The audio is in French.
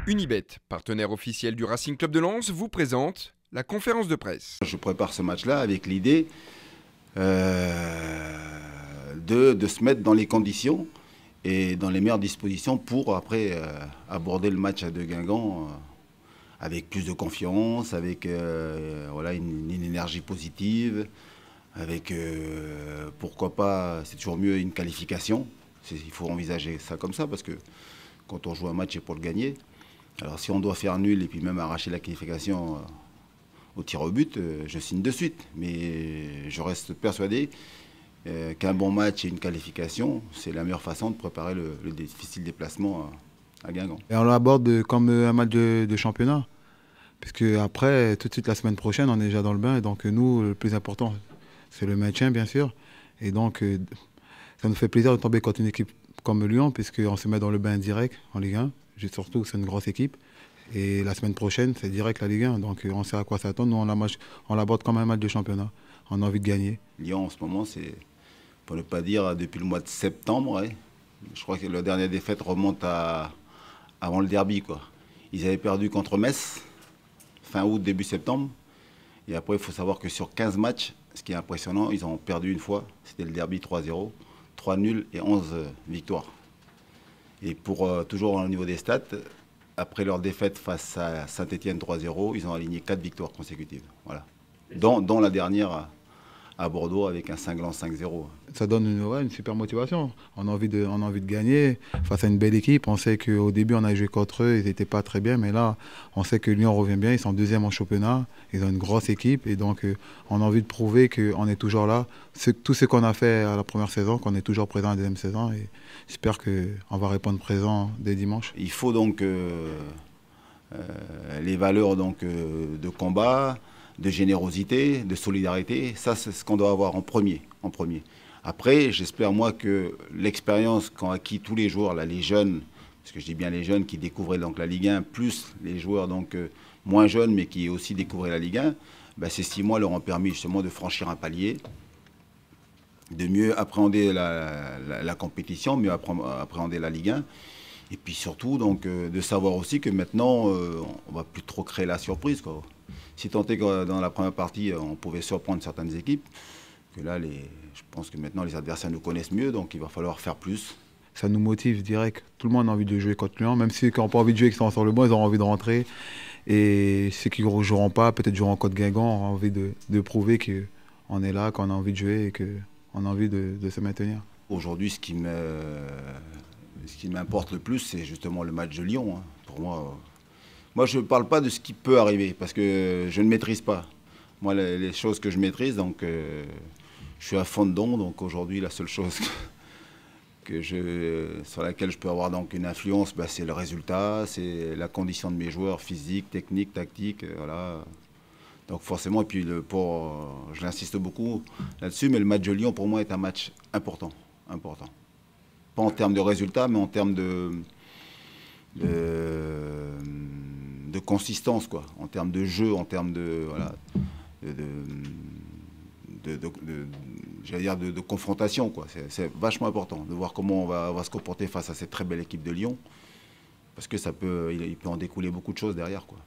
Unibet, partenaire officiel du Racing Club de Lens, vous présente la conférence de presse. Je prépare ce match-là avec l'idée de se mettre dans les conditions et dans les meilleures dispositions pour après aborder le match de Guingamp avec plus de confiance, avec voilà, une énergie positive, avec pourquoi pas, c'est toujours mieux une qualification. Il faut envisager ça comme ça parce que quand on joue un match, c'est pour le gagner. Alors si on doit faire nul et puis même arracher la qualification au tir au but, je signe de suite. Mais je reste persuadé qu'un bon match et une qualification, c'est la meilleure façon de préparer le difficile déplacement à Guingamp. Et on l'aborde comme un match de championnat. Puisque après, tout de suite la semaine prochaine, on est déjà dans le bain. Et donc nous, le plus important, c'est le maintien, bien sûr. Et donc, ça nous fait plaisir de tomber contre une équipe comme Lyon, puisqu'on se met dans le bain direct en Ligue 1. Surtout, c'est une grosse équipe. Et la semaine prochaine, c'est direct la Ligue 1. Donc on sait à quoi s'attendre. Nous, on l'aborde comme un match de championnat. On a envie de gagner. Lyon, en ce moment, c'est, pour ne pas dire, depuis le mois de septembre. Ouais. Je crois que la dernière défaite remonte avant le derby, quoi. Ils avaient perdu contre Metz, fin août, début septembre. Et après, il faut savoir que sur 15 matchs, ce qui est impressionnant, ils ont perdu une fois. C'était le derby 3-0, 3 nuls et 11 victoires. Et pour toujours au niveau des stats, après leur défaite face à Saint-Etienne 3-0, ils ont aligné 4 victoires consécutives. Voilà. Dont la dernière à Bordeaux avec un cinglant 5-0. Ça donne une super motivation. On a envie de gagner face à une belle équipe. On sait qu'au début, on a joué contre eux, ils n'étaient pas très bien. Mais là, on sait que Lyon revient bien. Ils sont deuxième en championnat. Ils ont une grosse équipe. Et donc, on a envie de prouver qu'on est toujours là. Tout ce qu'on a fait à la première saison, qu'on est toujours présent à la deuxième saison. Et j'espère qu'on va répondre présent dès dimanche. Il faut donc les valeurs donc, de combat, de générosité, de solidarité. Ça, c'est ce qu'on doit avoir en premier. Après, j'espère, moi, que l'expérience qu'ont acquis tous les joueurs, là, les jeunes, parce que je dis bien les jeunes qui découvraient donc la Ligue 1, plus les joueurs donc, moins jeunes, mais qui aussi découvraient la Ligue 1, ben, ces 6 mois leur ont permis justement de franchir un palier, de mieux appréhender la compétition, mieux appréhender la Ligue 1. Et puis surtout, donc, de savoir aussi que maintenant, on ne va plus trop créer la surprise, quoi. Si tant est que dans la première partie, on pouvait surprendre certaines équipes, que là, je pense que maintenant, les adversaires nous connaissent mieux, donc il va falloir faire plus. Ça nous motive direct. Tout le monde a envie de jouer contre Lyon, même ceux qui n'ont pas envie de jouer, qui sont sur le banc, ils ont envie de rentrer. Et ceux qui ne joueront pas, peut-être joueront contre Guingamp, ont envie de prouver qu'on est là, qu'on a envie de jouer et qu'on a envie de se maintenir. Aujourd'hui, ce qui m'importe le plus, c'est justement le match de Lyon. Hein. Pour moi, je ne parle pas de ce qui peut arriver, parce que je ne maîtrise pas. Moi, les choses que je maîtrise, donc je suis à fond dedans. Donc aujourd'hui, la seule chose sur laquelle je peux avoir donc une influence, bah, c'est le résultat, c'est la condition de mes joueurs, physique, technique, tactique, voilà. Donc forcément, et puis je l'insiste beaucoup là-dessus, mais le match de Lyon, pour moi, est un match important. Pas en termes de résultats, mais en termes de consistance, quoi. En termes de jeu, en termes de, voilà, j'allais dire de confrontation, quoi. C'est vachement important de voir comment on va se comporter face à cette très belle équipe de Lyon, parce que il peut en découler beaucoup de choses derrière, quoi.